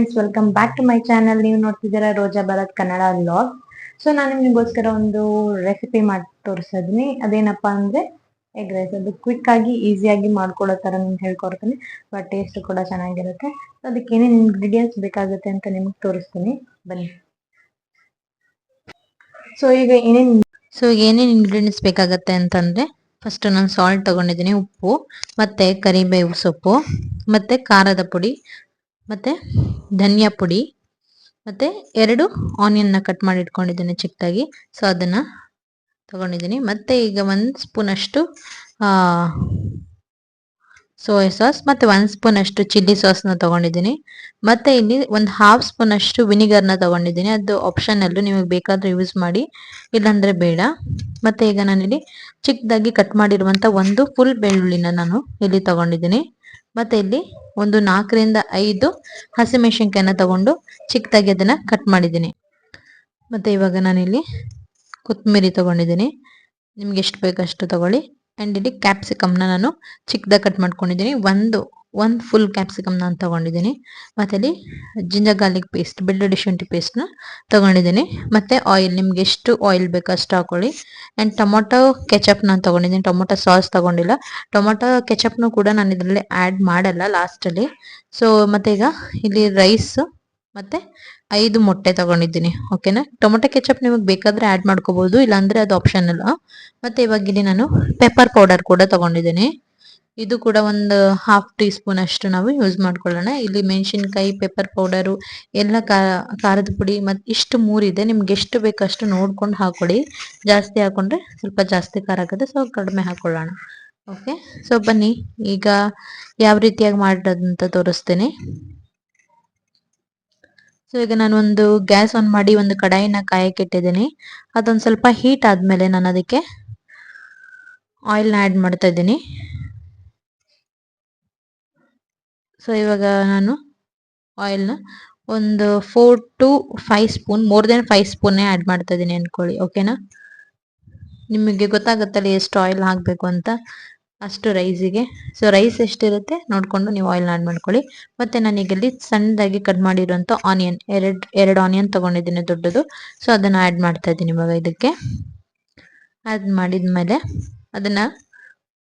Friends, welcome back to my channel. ನೀವು ನೋಡ್ತಿದ್ದೀರಾ Roja Bharat Kannada vlog. So ನಾನು ನಿಮಗೋಸ್ಕರ ಒಂದು ರೆಸಿಪಿ ಮಾಡಿ ತೋರಿಸಿದ್ನಿ. ಅದೇನಪ್ಪಾ ಅಂದ್ರೆ ಎಗ್ ರೈಸ್. ಅದು ಕ್ವಿಕ್ ಆಗಿ ಈಸಿಯಾಗಿ ಮಾಡ್ಕೊಳ್ಳೋ ತರ ನಿಮ್ಗೆ ಹೇಳ್ಕೊಡ್ತೀನಿ. ಬಟ್ ಟೇಸ್ಟ್ ಕೂಡ ಚೆನ್ನಾಗಿರುತ್ತೆ. ಅದಕ್ಕೆ ಏನೇನು ಇಂಗ್ರೀಡಿಯೆಂಟ್ಸ್ ಬೇಕಾಗುತ್ತೆ ಅಂತ ನಿಮ್ಗೆ ತೋರಿಸ್ತೀನಿ, ಬನ್ನಿ. ಸೊ ಈಗ ಏನೇನು ಇಂಗ್ರೀಡಿಯೆಂಟ್ಸ್ ಬೇಕಾಗುತ್ತೆ ಅಂತಂದ್ರೆ, ಫಸ್ಟ್ ನಾನು ಸಾಲ್ಟ್ ತಗೊಂಡಿದ್ದೀನಿ, ಉಪ್ಪು, ಮತ್ತೆ ಕರಿಬೇವು ಸೊಪ್ಪು, ಮತ್ತೆ ಖಾರದ ಪುಡಿ, ಮತ್ತೆ ಧನಿಯಾ ಪುಡಿ, ಮತ್ತೆ 2 ಆನಿಯನ್ನ ಕಟ್ ಮಾಡಿ ಇಟ್ಕೊಂಡಿದ್ದೀನಿ ಚಿಕ್ಕದಾಗಿ. ಸೊ ಅದನ್ನ ತಗೊಂಡಿದ್ದೀನಿ. ಮತ್ತೆ ಈಗ 1 ಸ್ಪೂನ್ ಅಷ್ಟು ಸೋಯಾ ಸಾಸ್, ಮತ್ತೆ 1 ಸ್ಪೂನ್ ಅಷ್ಟು ಚಿಲ್ಲಿ ಸಾಸ್ನ ತಗೊಂಡಿದ್ದೀನಿ. ಮತ್ತೆ ಇಲ್ಲಿ ಒಂದು 1/2 ಸ್ಪೂನ್ ಅಷ್ಟು ವಿನಿಗರ್ನ ತಗೊಂಡಿದ್ದೀನಿ. ಅದು ಆಪ್ಷನಲ್, ನಿಮಗೆ ಬೇಕಾದ್ರೆ ಯೂಸ್ ಮಾಡಿ, ಇಲ್ಲಾಂದ್ರೆ ಬೇಡ. ಮತ್ತೆ ಈಗ ನಾನಿಲ್ಲಿ ಚಿಕ್ಕದಾಗಿ ಕಟ್ ಮಾಡಿರುವಂತ ಒಂದು ಫುಲ್ ಬೆಳ್ಳುಳ್ಳಿನ ನಾನು ಇಲ್ಲಿ ತಗೊಂಡಿದ್ದೀನಿ. ಮತ್ತೆ ಇಲ್ಲಿ ಒಂದು 4 ರಿಂದ 5 ಹಸಿಮೆಣಸಿನಕಾಯಿನ ತಗೊಂಡು ಚಿಕ್ಕದಾಗಿ ಅದನ್ನ ಕಟ್ ಮಾಡಿದ್ದೀನಿ. ಮತ್ತೆ ಇವಾಗ ನಾನಿಲ್ಲಿ ಕೊತ್ತಂಬರಿ ತಗೊಂಡಿದ್ದೀನಿ. ನಿಮ್ಗೆ ಎಷ್ಟು ಬೇಕಷ್ಟು ತಗೊಳ್ಳಿ. ಅಂಡ್ ಇಲ್ಲಿ ಕ್ಯಾಪ್ಸಿಕಮ್ನ ನಾನು ಚಿಕ್ಕದಾಗಿ ಕಟ್ ಮಾಡ್ಕೊಂಡಿದ್ದೀನಿ. ಒಂದು ಫುಲ್ ಕ್ಯಾಪ್ಸಿಕಮ್ ನಾನು ತಗೊಂಡಿದ್ದೀನಿ. ಮತ್ತೆ ಇಲ್ಲಿ ಜಿಂಜರ್ ಗಾರ್ಲಿಕ್ ಪೇಸ್ಟ್, ಬೆಳ್ಳುಳ್ಳಿ ಶುಂಠಿ ಪೇಸ್ಟ್ನ ತಗೊಂಡಿದ್ದೀನಿ. ಮತ್ತೆ ಆಯಿಲ್, ನಿಮ್ಗೆ ಎಷ್ಟು ಆಯಿಲ್ ಬೇಕೋ ಅಷ್ಟು ಹಾಕೊಳ್ಳಿ. ಅಂಡ್ ಟೊಮೊಟೊ ಕೆಚಪ್ ನಾನು ತಗೊಂಡಿದ್ದೀನಿ. ಟೊಮೊಟೊ ಸಾಸ್ ತಗೊಂಡಿಲ್ಲ. ಟೊಮೊಟೊ ಕೆಚಪ್ನು ಕೂಡ ನಾನು ಇದರಲ್ಲಿ ಆ್ಯಡ್ ಮಾಡಲ್ಲ ಲಾಸ್ಟಲ್ಲಿ. ಸೊ ಮತ್ತೆ ಈಗ ಇಲ್ಲಿ ರೈಸ್ ಮತ್ತೆ 5 ಮೊಟ್ಟೆ ತಗೊಂಡಿದ್ದೀನಿ. ಓಕೆನಾ. ಟೊಮೊಟೊ ಕೆಚಪ್ ನಿಮಗೆ ಬೇಕಾದ್ರೆ ಆ್ಯಡ್ ಮಾಡ್ಕೋಬಹುದು, ಇಲ್ಲಾಂದ್ರೆ ಅದು ಆಪ್ಷನಲ್. ಮತ್ತೆ ಇವಾಗ ಇಲ್ಲಿ ನಾನು ಪೆಪ್ಪರ್ ಪೌಡರ್ ಕೂಡ ತಗೊಂಡಿದ್ದೀನಿ. ಇದು ಕೂಡ ಒಂದು 1/2 ಟೀ ಸ್ಪೂನ್ ಅಷ್ಟು ನಾವು ಯೂಸ್ ಮಾಡ್ಕೊಳ್ಳೋಣ. ಇಲ್ಲಿ ಮೆಣಸಿನಕಾಯಿ, ಪೆಪ್ಪರ್ ಪೌಡರು, ಎಲ್ಲ ಖಾರದ ಪುಡಿ ಮತ್ತೆ ಇಷ್ಟು 3 ಇದೆ. ನಿಮ್ಗೆ ಎಷ್ಟು ಬೇಕಷ್ಟು ನೋಡ್ಕೊಂಡು ಹಾಕೊಳ್ಳಿ. ಜಾಸ್ತಿ ಹಾಕೊಂಡ್ರೆ ಸ್ವಲ್ಪ ಜಾಸ್ತಿ ಖಾರ ಆಗುತ್ತೆ, ಸೊ ಕಡಿಮೆ ಹಾಕೊಳ್ಳೋಣ. ಓಕೆ. ಸೊ ಬನ್ನಿ ಈಗ ಯಾವ ರೀತಿಯಾಗಿ ಮಾಡೋದಂತ ತೋರಿಸ್ತೀನಿ. ಸೊ ಈಗ ನಾನು ಒಂದು ಗ್ಯಾಸ್ ಆನ್ ಮಾಡಿ ಒಂದು ಕಡಾಯಿನ ಕಾಯಕ್ಕೆ ಇಟ್ಟಿದ್ದೀನಿ. ಅದೊಂದು ಸ್ವಲ್ಪ ಹೀಟ್ ಆದ್ಮೇಲೆ ನಾನು ಅದಕ್ಕೆ ಆಯಿಲ್ನ ಆ್ಯಡ್ ಮಾಡ್ತಾ ಇದ್ದೀನಿ. ಸೊ ಇವಾಗ ನಾನು ಆಯಿಲ್ನ ಒಂದು 4 to 5 ಸ್ಪೂನ್, ಮೋರ್ ದೆನ್ 5 ಸ್ಪೂನ್ನೇ ಆ್ಯಡ್ ಮಾಡ್ತಾ ಇದ್ದೀನಿ ಅನ್ಕೊಳ್ಳಿ. ಓಕೆನಾ. ನಿಮಗೆ ಗೊತ್ತಾಗುತ್ತಲ್ಲ ಎಷ್ಟು ಆಯಿಲ್ ಹಾಕಬೇಕು ಅಂತ, ಅಷ್ಟು ರೈಸಿಗೆ. ಸೊ ರೈಸ್ ಎಷ್ಟಿರುತ್ತೆ ನೋಡಿಕೊಂಡು ನೀವು ಆಯಿಲ್ನ ಆ್ಯಡ್ ಮಾಡ್ಕೊಳ್ಳಿ. ಮತ್ತೆ ನಾನೀಗ ಇಲ್ಲಿ ಸಣ್ಣದಾಗಿ ಕಟ್ ಮಾಡಿರುವಂಥ ಆನಿಯನ್, ಎರಡು ಆನಿಯನ್ ತೊಗೊಂಡಿದ್ದೀನಿ ದೊಡ್ಡದು. ಸೊ ಅದನ್ನು ಆ್ಯಡ್ ಮಾಡ್ತಾ ಇದ್ದೀನಿ ಇವಾಗ ಇದಕ್ಕೆ. ಆ್ಯಡ್ ಮಾಡಿದ್ಮೇಲೆ ಅದನ್ನು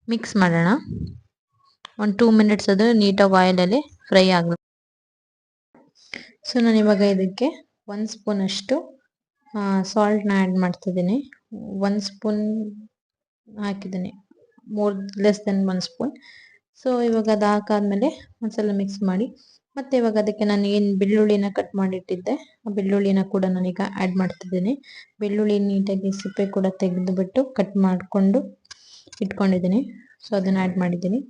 ಮಿಕ್ಸ್ ಮಾಡೋಣ. ಒಂದು 2 ಮಿನಿಟ್ಸ್ ಅದು ನೀಟಾಗಿ ಆಯಿಲಲ್ಲಿ ಫ್ರೈ ಆಗಬೇಕು. ಸೊ ನಾನು ಇವಾಗ ಇದಕ್ಕೆ 1 ಸ್ಪೂನ್ ಅಷ್ಟು ಸಾಲ್ಟ್ನ ಆ್ಯಡ್ ಮಾಡ್ತಿದ್ದೀನಿ. 1 ಸ್ಪೂನ್ ಹಾಕಿದ್ದೀನಿ, ಲೆಸ್ ದೆನ್ 1 ಸ್ಪೂನ್. ಸೊ ಇವಾಗ ಅದು ಹಾಕಾದ್ಮೇಲೆ ಒಂದ್ಸಲ ಮಿಕ್ಸ್ ಮಾಡಿ, ಮತ್ತೆ ಇವಾಗ ಅದಕ್ಕೆ ನಾನು ಏನು ಬೆಳ್ಳುಳ್ಳಿನ ಕಟ್ ಮಾಡಿಟ್ಟಿದ್ದೆ, ಆ ಬೆಳ್ಳುಳ್ಳಿನ ಕೂಡ ನಾನೀಗ ಆ್ಯಡ್ ಮಾಡ್ತಿದ್ದೀನಿ. ಬೆಳ್ಳುಳ್ಳಿ ನೀಟಾಗಿ ಸಿಪ್ಪೆ ಕೂಡ ತೆಗೆದುಬಿಟ್ಟು ಕಟ್ ಮಾಡಿಕೊಂಡು ಇಟ್ಕೊಂಡಿದ್ದೀನಿ. ಸೊ ಅದನ್ನು ಆ್ಯಡ್ ಮಾಡಿದ್ದೀನಿ.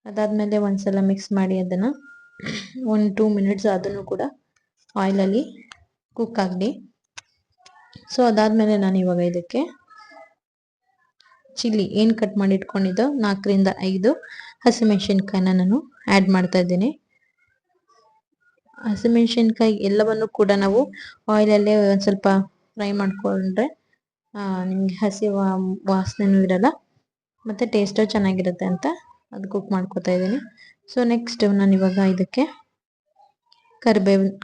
ಅದಾದಮೇಲೆ ಒಂದ್ಸಲ ಮಿಕ್ಸ್ ಮಾಡಿ ಅದನ್ನು ಒಂದು 2 ಮಿನಿಟ್ಸ್ ಅದನ್ನು ಕೂಡ ಆಯಿಲಲ್ಲಿ ಕುಕ್ ಆಗಲಿ. ಸೊ ಅದಾದಮೇಲೆ ನಾನು ಇವಾಗ ಇದಕ್ಕೆ ಚಿಲ್ಲಿ ಏನು ಕಟ್ ಮಾಡಿ ಇಟ್ಕೊಂಡಿದ್ದೋ 4 ರಿಂದ 5 ಹಸಿಮೆಣಸಿನ್ಕಾಯಿನ ನಾನು ಆ್ಯಡ್ ಮಾಡ್ತಾ ಇದ್ದೀನಿ. ಹಸಿಮೆಣಸಿನ್ಕಾಯಿ ಎಲ್ಲವನ್ನು ಕೂಡ ನಾವು ಆಯಿಲಲ್ಲೇ ಒಂದು ಸ್ವಲ್ಪ ಫ್ರೈ ಮಾಡಿಕೊಂಡ್ರೆ ನಿಮಗೆ ಹಸಿ ವಾಸನೆನೂ ಇರಲ್ಲ, ಮತ್ತು ಟೇಸ್ಟು ಚೆನ್ನಾಗಿರುತ್ತೆ ಅಂತ ಅದು ಕುಕ್ ಮಾಡ್ಕೊತಾ ಇದ್ದೀನಿ. ಸೊ ನೆಕ್ಸ್ಟ್ ನಾನು ಇವಾಗ ಇದಕ್ಕೆ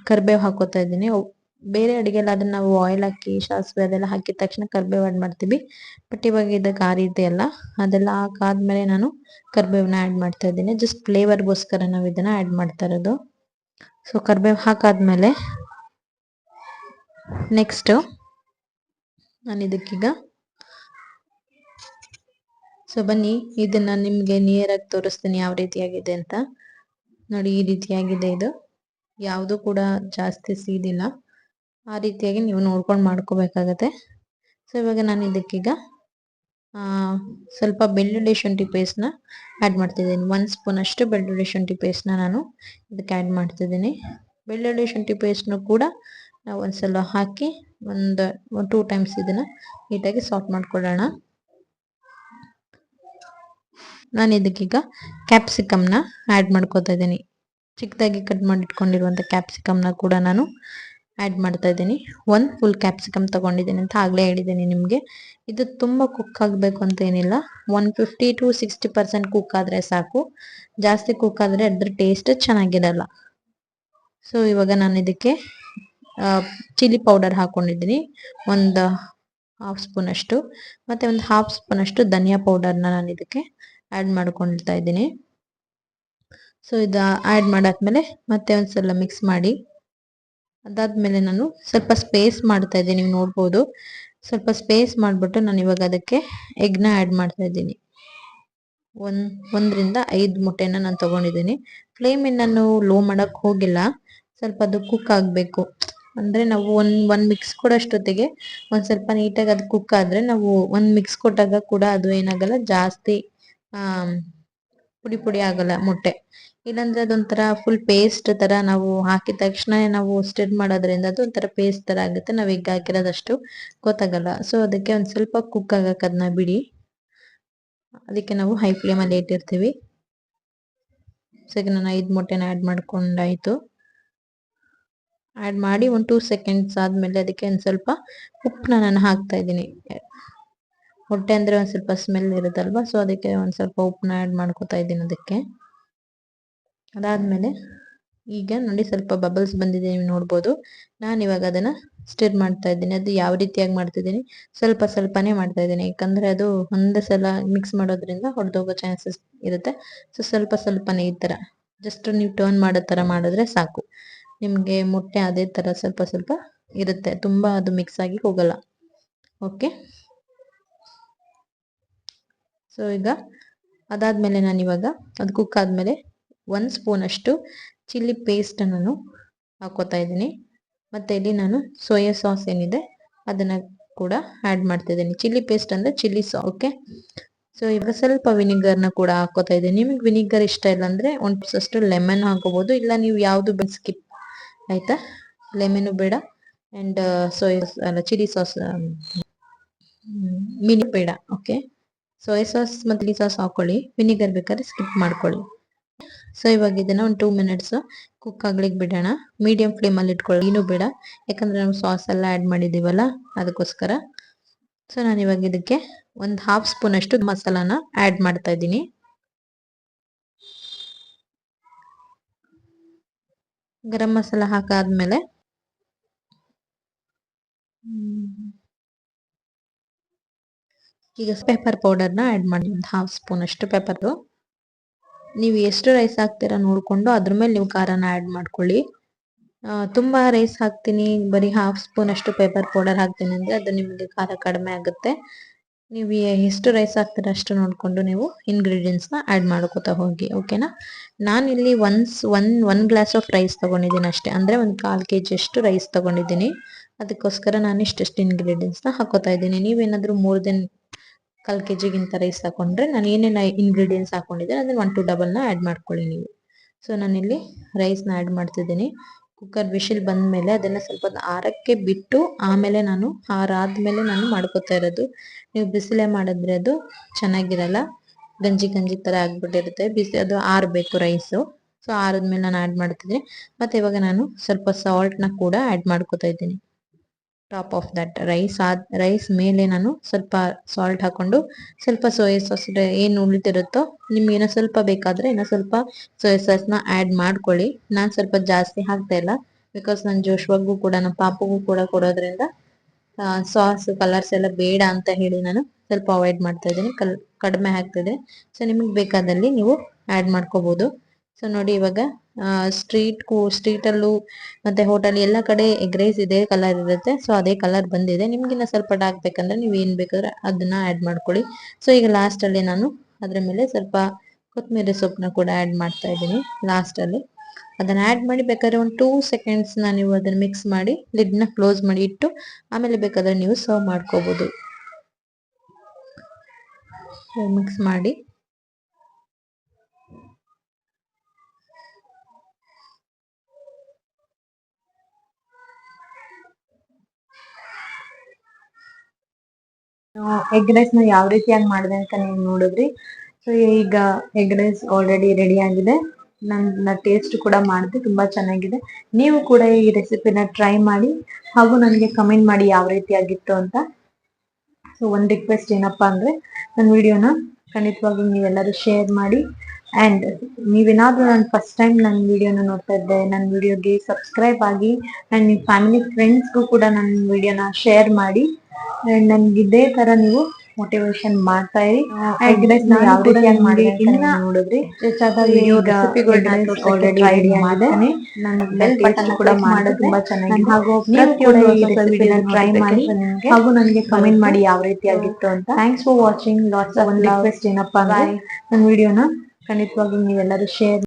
ಕರಿಬೇವು ಹಾಕೋತಾ ಇದ್ದೀನಿ. ಬೇರೆ ಅಡುಗೆಲ್ಲ ಅದನ್ನು ನಾವು ಆಯಿಲ್ ಹಾಕಿ ಸಾಸಿವೆ ಅದೆಲ್ಲ ಹಾಕಿದ ತಕ್ಷಣ ಕರಿಬೇವು ಆ್ಯಡ್ ಮಾಡ್ತೀವಿ. ಬಟ್ ಇವಾಗ ಇದಕ್ಕೆ ಆ ರೀತಿ ಅಲ್ಲ, ಅದೆಲ್ಲ ಹಾಕಾದ್ಮೇಲೆ ನಾನು ಕರಿಬೇವನ್ನ ಆ್ಯಡ್ ಮಾಡ್ತಾ ಇದ್ದೀನಿ. ಜಸ್ಟ್ ಫ್ಲೇವರ್ಗೋಸ್ಕರ ನಾವು ಇದನ್ನು ಆ್ಯಡ್ ಮಾಡ್ತಾ ಇರೋದು. ಸೊ ಕರಿಬೇವು ಹಾಕಾದ್ಮೇಲೆ ನೆಕ್ಸ್ಟು ನಾನು ಇದಕ್ಕೀಗ, ಸೊ ಬನ್ನಿ ಇದನ್ನು ನಿಮಗೆ ನಿಯರಾಗಿ ತೋರಿಸ್ತೀನಿ ಯಾವ ರೀತಿಯಾಗಿದೆ ಅಂತ. ನೋಡಿ, ಈ ರೀತಿಯಾಗಿದೆ ಇದು. ಯಾವುದು ಕೂಡ ಜಾಸ್ತಿ ಸೀದಿಲ್ಲ, ಆ ರೀತಿಯಾಗಿ ನೀವು ನೋಡ್ಕೊಂಡು ಮಾಡ್ಕೋಬೇಕಾಗತ್ತೆ. ಸೊ ಇವಾಗ ನಾನು ಇದಕ್ಕೀಗ ಸ್ವಲ್ಪ ಬೆಳ್ಳುಳ್ಳಿ ಶುಂಠಿ ಪೇಸ್ಟ್ನ ಆ್ಯಡ್ ಮಾಡ್ತಿದ್ದೀನಿ. 1 ಸ್ಪೂನ್ ಅಷ್ಟು ಬೆಳ್ಳುಳ್ಳಿ ಶುಂಠಿ ಪೇಸ್ಟ್ನ ನಾನು ಇದಕ್ಕೆ ಆ್ಯಡ್ ಮಾಡ್ತಿದ್ದೀನಿ. ಬೆಳ್ಳುಳ್ಳಿ ಶುಂಠಿ ಪೇಸ್ಟ್ನು ಕೂಡ ನಾವು ಒಂದ್ಸಲ ಹಾಕಿ ಒಂದು 2 ಟೈಮ್ಸ್ ಇದನ್ನು ನೀಟಾಗಿ ಸಾಫ್ಟ್ ಮಾಡ್ಕೊಳ್ಳೋಣ. ನಾನು ಇದಕ್ಕೀಗ ಕ್ಯಾಪ್ಸಿಕಮ್ನ ಆ್ಯಡ್ ಮಾಡ್ಕೋತಾ ಇದ್ದೀನಿ. ಚಿಕ್ಕದಾಗಿ ಕಟ್ ಮಾಡಿ ಇಟ್ಕೊಂಡಿರುವಂಥ ಕ್ಯಾಪ್ಸಿಕಮ್ನ ಕೂಡ ನಾನು ಆ್ಯಡ್ ಮಾಡ್ತಾ ಇದ್ದೀನಿ. 1 ಫುಲ್ ಕ್ಯಾಪ್ಸಿಕಮ್ ತೊಗೊಂಡಿದ್ದೀನಿ ಅಂತ ಆಗಲೇ ಹೇಳಿದ್ದೀನಿ ನಿಮಗೆ. ಇದು ತುಂಬ ಕುಕ್ ಆಗಬೇಕು ಅಂತ ಏನಿಲ್ಲ, 50 to 60% ಕುಕ್ ಆದರೆ ಸಾಕು. ಜಾಸ್ತಿ ಕುಕ್ ಆದರೆ ಅದ್ರ ಟೇಸ್ಟ್ ಚೆನ್ನಾಗಿರಲ್ಲ. ಸೊ ಇವಾಗ ನಾನು ಇದಕ್ಕೆ ಚಿಲ್ಲಿ ಪೌಡರ್ ಹಾಕೊಂಡಿದ್ದೀನಿ ಒಂದು ಹಾಫ್ ಸ್ಪೂನ್ ಅಷ್ಟು, ಮತ್ತೆ ಒಂದು ಹಾಫ್ ಸ್ಪೂನ್ ಅಷ್ಟು ಧನಿಯಾ ಪೌಡರ್ನ ನಾನು ಇದಕ್ಕೆ ಆ್ಯಡ್ ಮಾಡ್ಕೊಳ್ತಾ ಇದ್ದೀನಿ. ಸೊ ಇದು ಆ್ಯಡ್ ಮಾಡಾದ್ಮೇಲೆ ಮತ್ತೆ ಒಂದ್ಸಲ ಮಿಕ್ಸ್ ಮಾಡಿ, ಅದಾದ್ಮೇಲೆ ನಾನು ಸ್ವಲ್ಪ ಸ್ಪೇಸ್ ಮಾಡ್ತಾ ಇದ್ದೀನಿ. ನೀವು ನೋಡ್ಬೋದು, ಸ್ವಲ್ಪ ಸ್ಪೇಸ್ ಮಾಡಿಬಿಟ್ಟು ನಾನು ಇವಾಗ ಅದಕ್ಕೆ ಎಗ್ನ ಆ್ಯಡ್ ಮಾಡ್ತಾ ಇದ್ದೀನಿ. 1ರಿಂದ 5 ಮೊಟ್ಟೆನ ನಾನು ತಗೊಂಡಿದ್ದೀನಿ. ಫ್ಲೇಮ್ ನಾನು ಲೋ ಮಾಡಕ್ ಹೋಗಿಲ್ಲ, ಸ್ವಲ್ಪ ಅದು ಕುಕ್ ಆಗಬೇಕು. ಅಂದ್ರೆ ನಾವು ಒಂದ್ ಮಿಕ್ಸ್ ಕೊಡೋಷ್ಟೊತ್ತಿಗೆ ಒಂದ್ ಸ್ವಲ್ಪ ನೀಟಾಗಿ ಅದು ಕುಕ್ ಆದ್ರೆ ನಾವು ಒಂದ್ ಮಿಕ್ಸ್ ಕೊಟ್ಟಾಗ ಕೂಡ ಅದು ಏನಾಗಲ್ಲ, ಜಾಸ್ತಿ ಪುಡಿ ಪುಡಿ ಆಗಲ್ಲ ಮೊಟ್ಟೆ. ಇಲ್ಲಾಂದ್ರೆ ಅದೊಂಥರ ಫುಲ್ ಪೇಸ್ಟ್ ತರ ನಾವು ಹಾಕಿದ ತಕ್ಷಣ ನಾವು ಸ್ಟಿರ್ ಮಾಡೋದ್ರಿಂದ ಅದು ಒಂಥರ ಪೇಸ್ಟ್ ತರ ಆಗುತ್ತೆ. ನಾವ್ ಎಗ್ ಹಾಕಿರೋದಷ್ಟು ಗೊತ್ತಾಗಲ್ಲ. ಸೊ ಅದಕ್ಕೆ ಒಂದ್ ಸ್ವಲ್ಪ ಕುಕ್ ಆಗಕ್ಕೆ ಅದನ್ನ ಬಿಡಿ. ಅದಕ್ಕೆ ನಾವು ಹೈ ಫ್ಲೇಮ್ ಅಲ್ಲಿ ಇಟ್ಟಿರ್ತೀವಿ. ಸೊ ಈಗ ನಾನು 5 ಮೊಟ್ಟೆನ ಆ್ಯಡ್ ಮಾಡ್ಕೊಂಡಾಯ್ತು. ಆ್ಯಡ್ ಮಾಡಿ 1-2 ಸೆಕೆಂಡ್ಸ್ ಆದ್ಮೇಲೆ ಅದಕ್ಕೆ ಒಂದ್ ಸ್ವಲ್ಪ ಉಪ್ಪನ್ನ ನಾನು ಹಾಕ್ತಾ ಇದ್ದೀನಿ. ಮೊಟ್ಟೆ ಅಂದ್ರೆ ಒಂದ್ ಸ್ವಲ್ಪ ಸ್ಮೆಲ್ ಇರುತ್ತಲ್ವಾ, ಸೊ ಅದಕ್ಕೆ ಒಂದ್ ಸ್ವಲ್ಪ ಉಪ್ಪನ್ನ ಆ್ಯಡ್ ಮಾಡ್ಕೊತಾ ಇದ್ದೀನಿ ಅದಕ್ಕೆ. ಅದಾದ್ಮೇಲೆ ಈಗ ನೋಡಿ ಸ್ವಲ್ಪ ಬಬಲ್ಸ್ ಬಂದಿದೆ, ನೀವು ನೋಡ್ಬೋದು. ನಾನು ಇವಾಗ ಅದನ್ನ ಸ್ಟಿರ್ ಮಾಡ್ತಾ ಇದ್ದೀನಿ. ಅದು ಯಾವ ರೀತಿಯಾಗಿ ಮಾಡ್ತಿದ್ದೀನಿ, ಸ್ವಲ್ಪ ಸ್ವಲ್ಪನೇ ಮಾಡ್ತಾ ಇದ್ದೀನಿ, ಯಾಕಂದ್ರೆ ಅದು ಒಂದೇ ಸಲ ಮಿಕ್ಸ್ ಮಾಡೋದ್ರಿಂದ ಹೊಡೆದೋಗೋ ಚಾನ್ಸಸ್ ಇರುತ್ತೆ. ಸೊ ಸ್ವಲ್ಪ ಸ್ವಲ್ಪನೇ ಈ ತರ ಜಸ್ಟ್ ನೀವು ಟರ್ನ್ ಮಾಡೋ ತರ ಮಾಡಿದ್ರೆ ಸಾಕು. ನಿಮ್ಗೆ ಮೊಟ್ಟೆ ಅದೇ ತರ ಸ್ವಲ್ಪ ಸ್ವಲ್ಪ ಇರುತ್ತೆ, ತುಂಬಾ ಅದು ಮಿಕ್ಸ್ ಆಗಿ ಹೋಗಲ್ಲ. ಓಕೆ, ಸೊ ಈಗ ಅದಾದ್ಮೇಲೆ ನಾನು ಇವಾಗ ಅದು ಕುಕ್ ಆದ್ಮೇಲೆ 1 ಸ್ಪೂನ್ ಅಷ್ಟು ಚಿಲ್ಲಿ ಪೇಸ್ಟ್ ನಾನು ಹಾಕೋತಾ ಇದ್ದೀನಿ. ಮತ್ತೆ ಇಲ್ಲಿ ನಾನು ಸೋಯಾ ಸಾಸ್ ಏನಿದೆ ಅದನ್ನ ಕೂಡ ಆ್ಯಡ್ ಮಾಡ್ತಾ ಇದ್ದೀನಿ. ಚಿಲ್ಲಿ ಪೇಸ್ಟ್ ಅಂದ್ರೆ ಚಿಲ್ಲಿ ಸಾಸ್. ಓಕೆ, ಸೊ ಇವಾಗ ಸ್ವಲ್ಪ ವಿನಿಗರ್ನ ಕೂಡ ಹಾಕೋತಾ ಇದ್ದೀನಿ. ನಿಮಗೆ ವಿನಿಗರ್ ಇಷ್ಟ ಇಲ್ಲ ಅಂದ್ರೆ ಒಂದಷ್ಟು ಲೆಮನ್ ಹಾಕೋಬಹುದು, ಇಲ್ಲ ನೀವು ಯಾವ್ದು ಸ್ಕಿಪ್ ಆಯ್ತಾ. ಲೆಮನ್ ಬೇಡ ಅಂಡ್ ಸೋಯಾ ಅಲ್ಲ ಚಿಲ್ಲಿ ಸಾಸ್ ಮಿನಿ ಬೇಡ. ಓಕೆ, ಸೋಯಾ ಸಾಸ್ ಮತ್ತೆ ಚಿಲ್ಲಿ ಸಾಸ್ ಹಾಕೊಳ್ಳಿ, ವಿನಿಗರ್ ಬೇಕಾದ್ರೆ ಸ್ಕಿಪ್ ಮಾಡ್ಕೊಳ್ಳಿ. ಸೊ ಇವಾಗ ಇದನ್ನ ಒಂದು 2 ಮಿನಿಟ್ಸ್ ಕುಕ್ ಆಗ್ಲಿಕ್ಕೆ ಬಿಡೋಣ. ಮೀಡಿಯಂ ಫ್ಲೇಮ್ ಅಲ್ಲಿ ಇಟ್ಕೊಳ್ಳಿ, ಏನು ಬೇಡ, ಯಾಕಂದ್ರೆ ನಾವು ಸಾಸ್ ಎಲ್ಲ ಆ್ಯಡ್ ಮಾಡಿದೀವಲ್ಲ ಅದಕ್ಕೋಸ್ಕರ. ಸೊ ನಾನು ಇವಾಗ ಇದಕ್ಕೆ ಒಂದು ಹಾಫ್ ಸ್ಪೂನ್ ಅಷ್ಟು ಮಸಾಲಾನ ಆ್ಯಡ್ ಮಾಡ್ತಾ ಇದ್ದೀನಿ. ಗರಂ ಮಸಾಲ ಹಾಕಾದ್ಮೇಲೆ ಈಗ ಪೆಪ್ಪರ್ ಪೌಡರ್ನ ಆ್ಯಡ್ ಮಾಡಿ, ಒಂದು ಹಾಫ್ ಸ್ಪೂನ್ ಅಷ್ಟು ಪೆಪ್ಪರ್. ನೀವು ಎಷ್ಟು ರೈಸ್ ಹಾಕ್ತೀರಾ ನೋಡ್ಕೊಂಡು ಅದ್ರ ಮೇಲೆ ನೀವು ಖಾರನ ಆ್ಯಡ್ ಮಾಡ್ಕೊಳ್ಳಿ. ತುಂಬಾ ರೈಸ್ ಹಾಕ್ತೀನಿ, ಬರೀ ಹಾಫ್ ಸ್ಪೂನ್ ಅಷ್ಟು ಪೆಪ್ಪರ್ ಪೌಡರ್ ಹಾಕ್ತೀನಿ ಅಂದ್ರೆ ಅದು ನಿಮಗೆ ಖಾರ ಕಡಿಮೆ ಆಗುತ್ತೆ. ನೀವು ಎಷ್ಟು ರೈಸ್ ಹಾಕ್ತೀರಾ ಅಷ್ಟು ನೋಡ್ಕೊಂಡು ನೀವು ಇಂಗ್ರೀಡಿಯೆಂಟ್ಸ್ನ ಆ್ಯಡ್ ಮಾಡ್ಕೋತಾ ಹೋಗಿ. ಓಕೆನಾ, ನಾನಿಲ್ಲಿ ಒನ್ ಗ್ಲಾಸ್ ಆಫ್ ರೈಸ್ ತಗೊಂಡಿದ್ದೀನಿ ಅಷ್ಟೇ, ಅಂದ್ರೆ ಒಂದು 1/4 kg ಅಷ್ಟು ರೈಸ್ ತಗೊಂಡಿದ್ದೀನಿ. ಅದಕ್ಕೋಸ್ಕರ ನಾನು ಇಷ್ಟೆಷ್ಟು ಇಂಗ್ರೀಡಿಯೆಂಟ್ಸ್ನ ಹಾಕೋತಾ ಇದ್ದೀನಿ. ನೀವೇನಾದ್ರೂ ಮೋರ್ ದೆನ್ 1/4 kg ರೈಸ್ ಹಾಕೊಂಡ್ರೆ ನಾನು ಏನೇನು ಇಂಗ್ರೀಡಿಯೆಂಟ್ಸ್ ಹಾಕೊಂಡಿದ್ದೆ ಅದನ್ನ 1 to ಡಬಲ್ನ ಆ್ಯಡ್ ಮಾಡ್ಕೊಳ್ಳಿ ನೀವು. ಸೊ ನಾನಿಲ್ಲಿ ರೈಸ್ನ ಆ್ಯಡ್ ಮಾಡ್ತಿದ್ದೀನಿ. ಕುಕ್ಕರ್ ವಿಶಿಲ್ ಬಂದ್ಮೇಲೆ ಅದನ್ನ ಸ್ವಲ್ಪ ಆರಕ್ಕೆ ಬಿಟ್ಟು ಆಮೇಲೆ ನಾನು ಆರಾದ್ಮೇಲೆ ನಾನು ಮಾಡ್ಕೊತಾ ಇರೋದು. ನೀವು ಬಿಸಿಲೇ ಮಾಡಿದ್ರೆ ಅದು ಚೆನ್ನಾಗಿರಲ್ಲ, ಗಂಜಿ ಗಂಜಿ ತರ ಆಗ್ಬಿಟ್ಟಿರುತ್ತೆ. ಅದು ಆರ್ಬೇಕು ರೈಸು. ಸೊ ಆರದ್ಮೇಲೆ ನಾನು ಆ್ಯಡ್ ಮಾಡ್ತಿದ್ದೀನಿ. ಮತ್ತೆ ಇವಾಗ ನಾನು ಸ್ವಲ್ಪ ಸಾಲ್ಟ್ನ ಕೂಡ ಆ್ಯಡ್ ಮಾಡ್ಕೊತಾ ಇದ್ದೀನಿ. ಟಾಪ್ ಆಫ್ ದಟ್ ರೈಸ್ ಮೇಲೆ ನಾನು ಸ್ವಲ್ಪ ಸಾಲ್ಟ್ ಹಾಕೊಂಡು ಸ್ವಲ್ಪ ಸೋಯಾ ಸಾಸ್ ಏನು ಉಳಿದಿರುತ್ತೋ ನಿಮ್ಗೆ ಏನೋ ಸ್ವಲ್ಪ ಬೇಕಾದ್ರೆ ಏನೋ ಸ್ವಲ್ಪ ಸೋಯಾ ಸಾಸ್ನ ಆ್ಯಡ್ ಮಾಡ್ಕೊಳ್ಳಿ. ನಾನು ಸ್ವಲ್ಪ ಜಾಸ್ತಿ ಹಾಕ್ತಾ ಇಲ್ಲ, ಬಿಕಾಸ್ ನನ್ನ ಜೋಶ್ವಾಗೂ ಕೂಡ ನಮ್ಮ ಪಾಪಗೂ ಕೂಡ ಕೊಡೋದ್ರಿಂದ ಸಾಸ್ ಕಲರ್ಸ್ ಎಲ್ಲ ಬೇಡ ಅಂತ ಹೇಳಿ ನಾನು ಸ್ವಲ್ಪ ಅವಾಯ್ಡ್ ಮಾಡ್ತಾ ಇದ್ದೀನಿ, ಕಡಿಮೆ ಹಾಕ್ತಿದ್ದೀನಿ. ಸೊ ನಿಮಗೆ ಬೇಕಾದಲ್ಲಿ ನೀವು ಆ್ಯಡ್ ಮಾಡ್ಕೋಬಹುದು. ಸೊ ನೋಡಿ ಇವಾಗ ಸ್ಟ್ರೀಟಲ್ಲೂ ಮತ್ತೆ ಹೋಟೆಲ್ ಎಲ್ಲ ಕಡೆ ಎಗ್ ರೈಸ್ ಇದೇ ಕಲರ್ ಇರುತ್ತೆ. ಸೊ ಅದೇ ಕಲರ್ ಬಂದಿದೆ. ನಿಮ್ಗಿನ್ನ ಸ್ವಲ್ಪ ಡಾರ್ಕ್ ಬೇಕಂದ್ರೆ ನೀವು ಏನ್ ಬೇಕಾದ್ರೆ ಅದನ್ನ ಆ್ಯಡ್ ಮಾಡ್ಕೊಳ್ಳಿ. ಸೊ ಈಗ ಲಾಸ್ಟ್ ಅಲ್ಲಿ ನಾನು ಅದ್ರ ಮೇಲೆ ಸ್ವಲ್ಪ ಕೊತ್ತಂಬರಿ ಸೊಪ್ಪನ್ನ ಕೂಡ ಆ್ಯಡ್ ಮಾಡ್ತಾ ಇದ್ದೀನಿ ಲಾಸ್ಟ್ ಅಲ್ಲಿ. ಅದನ್ನ ಆ್ಯಡ್ ಮಾಡಿ ಬೇಕಾದ್ರೆ ಒಂದು 2 ಸೆಕೆಂಡ್ಸ್ ನೀವು ಅದನ್ನ ಮಿಕ್ಸ್ ಮಾಡಿ ಲಿಡ್ನ ಕ್ಲೋಸ್ ಮಾಡಿ ಇಟ್ಟು ಆಮೇಲೆ ಬೇಕಾದ್ರೆ ನೀವು ಸರ್ವ್ ಮಾಡ್ಕೋಬಹುದು. ಮಿಕ್ಸ್ ಮಾಡಿ ಎಗ್ ರೈಸ್ ನ ಯಾವ ರೀತಿಯಾಗಿ ಮಾಡಿದೆ ಅಂತ ನೀವು ನೋಡಿದ್ರಿ. ಸೊ ಈಗ ಎಗ್ ರೈಸ್ ಆಲ್ರೆಡಿ ರೆಡಿ ಆಗಿದೆ. ನನ್ನ ಟೇಸ್ಟ್ ಕೂಡ ಮಾಡಿದೆ, ತುಂಬಾ ಚೆನ್ನಾಗಿದೆ. ನೀವು ಕೂಡ ಈ ರೆಸಿಪಿನ ಟ್ರೈ ಮಾಡಿ ಹಾಗೂ ನನಗೆ ಕಮೆಂಟ್ ಮಾಡಿ ಯಾವ ರೀತಿಯಾಗಿತ್ತು ಅಂತ. ಸೊ ಒಂದು ರಿಕ್ವೆಸ್ಟ್ ಏನಪ್ಪಾ ಅಂದ್ರೆ ನನ್ನ ವಿಡಿಯೋನ ಖಂಡಿತವಾಗ್ಲೂ ನೀವೆಲ್ಲರೂ ಶೇರ್ ಮಾಡಿ ಅಂಡ್ ನೀವೇನಾದ್ರೂ ನಾನು ಫಸ್ಟ್ ಟೈಮ್ ನನ್ನ ವಿಡಿಯೋನ ನೋಡ್ತಾ ಇದ್ದೆ, ನನ್ನ ವಿಡಿಯೋಗೆ ಸಬ್ಸ್ಕ್ರೈಬ್ ಆಗಿ ಅಂಡ್ ನಿಮ್ಮ ಫ್ಯಾಮಿಲಿ ಫ್ರೆಂಡ್ಸ್ಗೂ ಕೂಡ ನನ್ನ ವಿಡಿಯೋನ ಶೇರ್ ಮಾಡಿ. ಅಂಡ್ ನನ್ಗೆ ಇದೇ ತರ ನೀವು ಮೋಟಿವೇಶನ್ ಮಾಡ್ತಾ ಇರಿ. ನಾನು ಕೂಡ ನಿಮ್ಗೆ ಇನ್ನ ನೋಡಿದ್ರಿ ವಿಡಿಯೋ ರೆಸಿಪಿಗಳನ್ನ ತೋರ್ಸಕ್ಕೆ ಟ್ರೈ ಮಾಡ್ತೀನಿ. ನಾನು ಬೆಲ್ ಬಟನ್ ಕೂಡ ಮಾಡೋದು ತುಂಬಾ ಚೆನ್ನಾಗಿ, ಹಾಗೂ ಪ್ರತಿಯೊಂದು ಟ್ರೈ ಮಾಡಿ ಹಾಗೂ ನನಗೆ ಕಮೆಂಟ್ ಮಾಡಿ ಯಾವ ರೀತಿ ಆಗಿತ್ತು ಅಂತ. Thanks for watching. Lots of request ಏನಪ್ಪಾ ಅಂದ್ರೆ ನನ್ನ ವಿಡಿಯೋನ ಖಂಡಿತವಾಗ್ಲೂ ನೀವೆಲ್ಲರೂ ಶೇರ್